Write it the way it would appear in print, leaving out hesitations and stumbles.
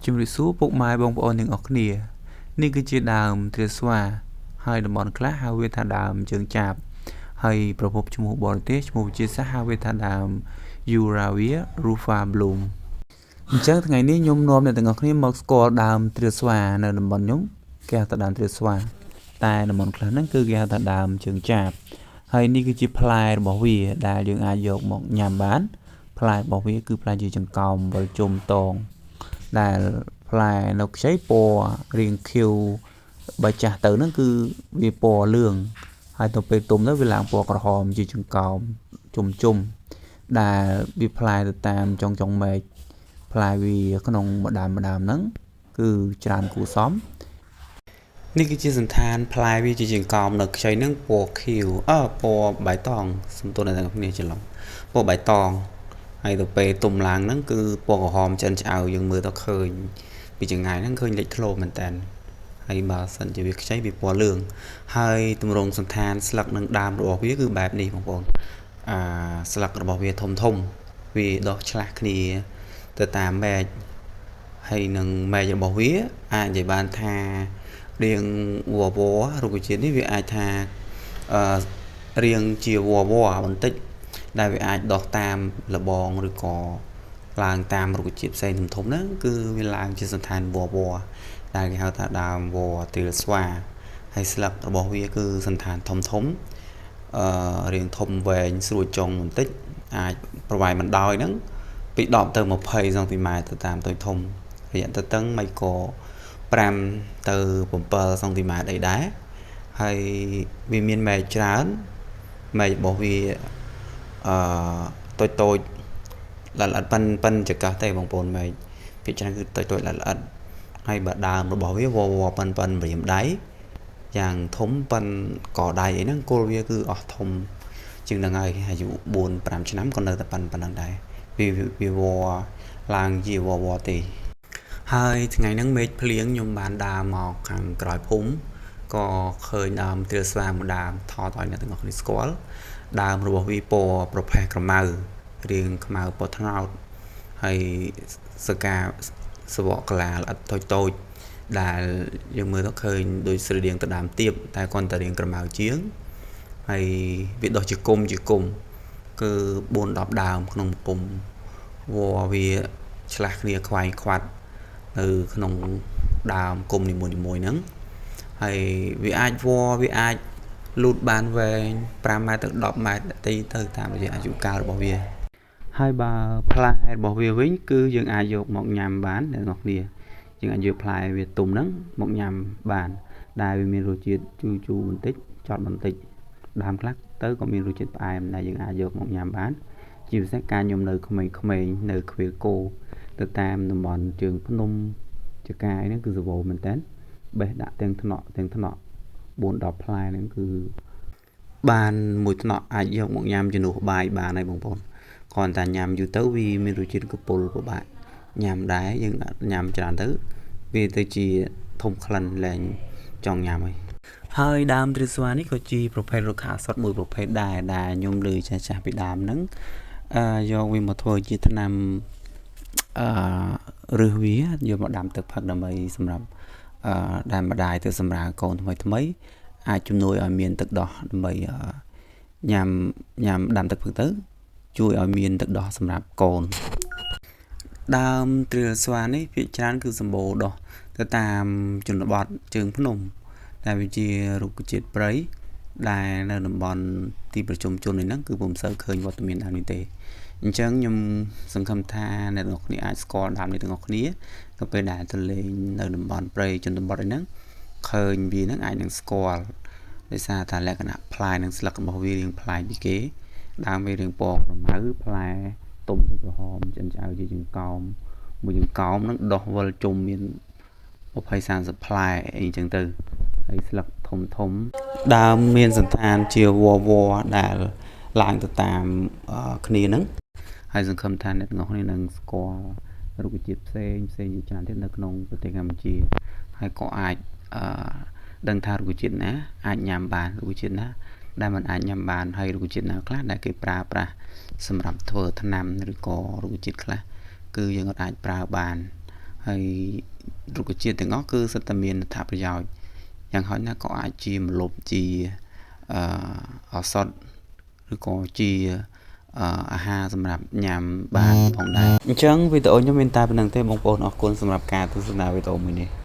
ជំរាបសួរពុកម៉ែបងប្អូនទាំងអស់គ្នានេះគឺជាដើមទ្រាស្វាហើយតំបន់ខ្លះហៅវាថាដើមជើងចាបហើយប្រភពឈ្មោះបរទេសឈ្មោះវិទ្យាសាស្ត្រហៅវាថាដើម Euravia rufa Bloom អញ្ចឹងថ្ងៃនេះខ្ញុំនាំអ្នកទាំងអស់គ្នាមកស្គាល់ដើមទ្រាស្វានៅតំបន់ខ្ញុំគេហៅថាដើមទ្រាស្វាតែតំបន់ខ្លះហ្នឹងគឺគេហៅថាដើមជើងចាបហើយនេះគឺជាផ្លែរបស់វាដែលយើងអាចយកមកញ៉ាំបានផ្លែរបស់វាគឺផ្លែជាចង្កោមវិលជុំតងដែលផ្លែនៅខ្ចីពណ៌រាងខៀវបើចាស់ទៅហ្នឹងគឺវាពណ៌លឿងហើយទៅពេលទុំទៅវាឡើងពណ៌ក្រហមជាចង្កោមជុំដែលវាផ្លែទៅតាមចុងមែកផ្លែវាក្នុងម្ដាមហ្នឹងគឺច្រើនគួរសមនេះគឺជាសន្តានផ្លែវាជាចង្កោមនៅខ្ចីហ្នឹងពណ៌ខៀវពណ៌បៃតងសំទោសអ្នកទាំងគ្នាច្រឡំពណ៌បៃតងហើយទៅពេលទុំឡើងហ្នឹងគឺពណ៌ក្រហមឆ្អិនឆ្អៅយើងមើលទៅឃើញពីចង្ងាយហ្នឹងឃើញលេចធ្លោមែនតើហើយបើសិនជាវាខ្ចីវាពណ៌លឿងហើយទម្រង់សន្តានស្លឹកនិងដើមរបស់វាគឺបែបនេះបងប្អូនស្លឹករបស់វាធំវាដុះឆ្លាស់គ្នាទៅតាមមែកហើយនឹងមែករបស់វាអាចនិយាយបានថារាងវល្លិរុក្ខជាតិនេះវាអាចថារាងជាវល្លិបន្តិចដែលវាអាចដោះតាមលបងឬក៏ឡើងតាមរុក្ខជាតិផ្សេងធំហ្នឹងគឺវាឡើងជាសន្តានវល្លិដែលគេហៅថាដើមវល្លិទ្រាស្វាហើយស្លឹករបស់វាគឺសន្តានធំរាងធំវែងស្រួចចុងបន្តិចអាចប្រវែងបណ្ដោយហ្នឹងពី10ទៅ20សង់ទីម៉ែត្រទៅតាមតូចធំរយៈទទឹងមិនក៏5ទៅ7សង់ទីម៉ែត្រអីដែរហើយវាមានមែកច្រើនមែករបស់វាតូចល្អិតប៉ិនចង្កឹះទេបងប្អូនមែកភាគច្រើនគឺតូចល្អិតហើយបើដើមរបស់វាវប៉ិនម្រាមដៃយ៉ាងធំប៉ិនកដៃអីហ្នឹងគល់វាគឺអស់ធំជាងហ្នឹងហើយអាយុ4-5ឆ្នាំក៏នៅតែប៉ុណ្ណឹងដែរវាវឡើងជាវទេហើយថ្ងៃហ្នឹងមេឃភ្លៀងខ្ញុំបានដើរមកខាងក្រោយភូមិក៏ឃើញដើមទ្រាស្វាមួយដើមថតឲ្យអ្នកទាំងអស់គ្នាស្គាល់ដើមរបស់វាពណ៌ប្រផេះក្រមៅរាងខ្មៅពណ៌ត្នោតហើយសកាសវកលាល្អិតតូចដែលយើងមើលទៅឃើញដូចស្រដៀងទៅដើមទៀបតែគ្រាន់តែរាងក្រមៅជាងហើយវាដុះជាគុំគឺ4-10ដើមក្នុងគុំវវាឆ្លាស់គ្នាខ្វែងខ្វាត់នៅក្នុងដើមគុំនីមួយហ្នឹងហើយវាអាចលូតបានវែង5ម៉ែត្រទៅ10ម៉ែត្រទៅតាមរយៈអាយុកាលរបស់វាហើយបើផ្លែរបស់វាវិញគឺយើងអាចយកមកញ៉ាំបានអ្នកនរគ្នាយើងអាចយកផ្លែវាទុំហ្នឹងមកញ៉ាំបានដែលវាមានរសជាតិជូរបន្តិចចត់បន្តិចដើមខ្លះទៅក៏មានរសជាតិផ្អែមដែលយើងអាចយកមកញ៉ាំបានជាពិសេសការខ្ញុំនៅក្មេងៗនៅខ្វៀលគោទៅតាមតំបន់ជើងភ្នំចកាយហ្នឹងគឺសវោមែនតើបេះដាក់ទាំងថ្នាក់4-10ផ្លែហ្នឹងគឺបានមួយថ្នាក់អាចយកមកញ៉ាំជំនួសបាយបានហើយបងប្អូនគ្រាន់តែញ៉ាំយូរទៅវាមានរសជាតិកពុលពិបាកញ៉ាំដែរយើងញ៉ាំច្រើនទៅវាទៅជាធំក្លិនលែងចង់ញ៉ាំហើយដើមទ្រាស្វានេះក៏ជាប្រភេទរុក្ខាសុទ្ធមួយប្រភេទដែរដែលខ្ញុំលើចាស់ពីដើមហ្នឹងយកវាមកធ្វើជាថ្នាំរឹសវាយកមកដាំទឹកផឹកដើម្បីសម្រាប់ដែលម្ដាយទៅសម្រាលកូនថ្មីអាចជំនួយឲ្យមានទឹកដោះដើម្បីញ៉ាំដាំទឹកផឹកទៅជួយឲ្យមានទឹកដោះសម្រាប់កូនដើមទ្រាស្វានេះភាគច្រើនគឺសម្បូរដោះទៅតាមជនបទជើងភ្នំដែលវាជារុក្ខជាតិព្រៃដែលនៅតំបន់ទីប្រជុំជនហ្នឹងគឺពុំសូវឃើញវត្តមានដើមនេះទេអញ្ចឹងខ្ញុំសង្ឃឹមថាអ្នកទាំងអស់គ្នាអាចស្គាល់ដើមនេះទាំងអស់គ្នាទៅពេលដែលទៅលេងនៅតំបន់ព្រៃជនបទហ្នឹងឃើញវាហ្នឹងអាចនឹងស្គាល់ដោយសារតែលក្ខណៈផ្លែនិងស្លឹករបស់វារាងប្លែកពីគេដើមវារាងពណ៌ក្រមៅផ្លែទុំក្រហមចិនឆ្អៅជាចង្កោមមួយចង្កោមហ្នឹងដុះវិលជុំមាន20-30ផ្លែអីចឹងទៅហើយស្លឹកធំដើមមានសន្តានជាវដែលឡើងទៅតាមគ្នាហ្នឹងហើយសង្ឃឹមថាអ្នកទាំងអស់គ្នានឹងស្គាល់រុក្ខជាតិផ្សេងជាច្រើនទៀតនៅក្នុងប្រទេសកម្ពុជាហើយក៏អាចដឹងថារុក្ខជាតិណាអាចញ៉ាំបានរុក្ខជាតិណាដែលมันអាចញ៉ាំបានហើយរុក្ខជាតិណាខ្លះដែលគេប្រើប្រាស់សម្រាប់ធ្វើថ្នាំឬក៏រុក្ខជាតិខ្លះគឺយើងអាចប្រើបាន ហើយរុក្ខជាតិទាំងអស់គឺសិតតែមានអត្ថប្រយោជន៍យ៉ាងហោចណាស់ក៏អាចជាម្លប់ជាឱសថឬក៏ជាអាហារសម្រាប់ញ៉ាំបានផងដែរអញ្ចឹងវីដេអូខ្ញុំមានតែប៉ុណ្្នឹងទេបងប្អូនអរគុណសម្រាប់ការទស្សនាវីដេអូមួយនេះ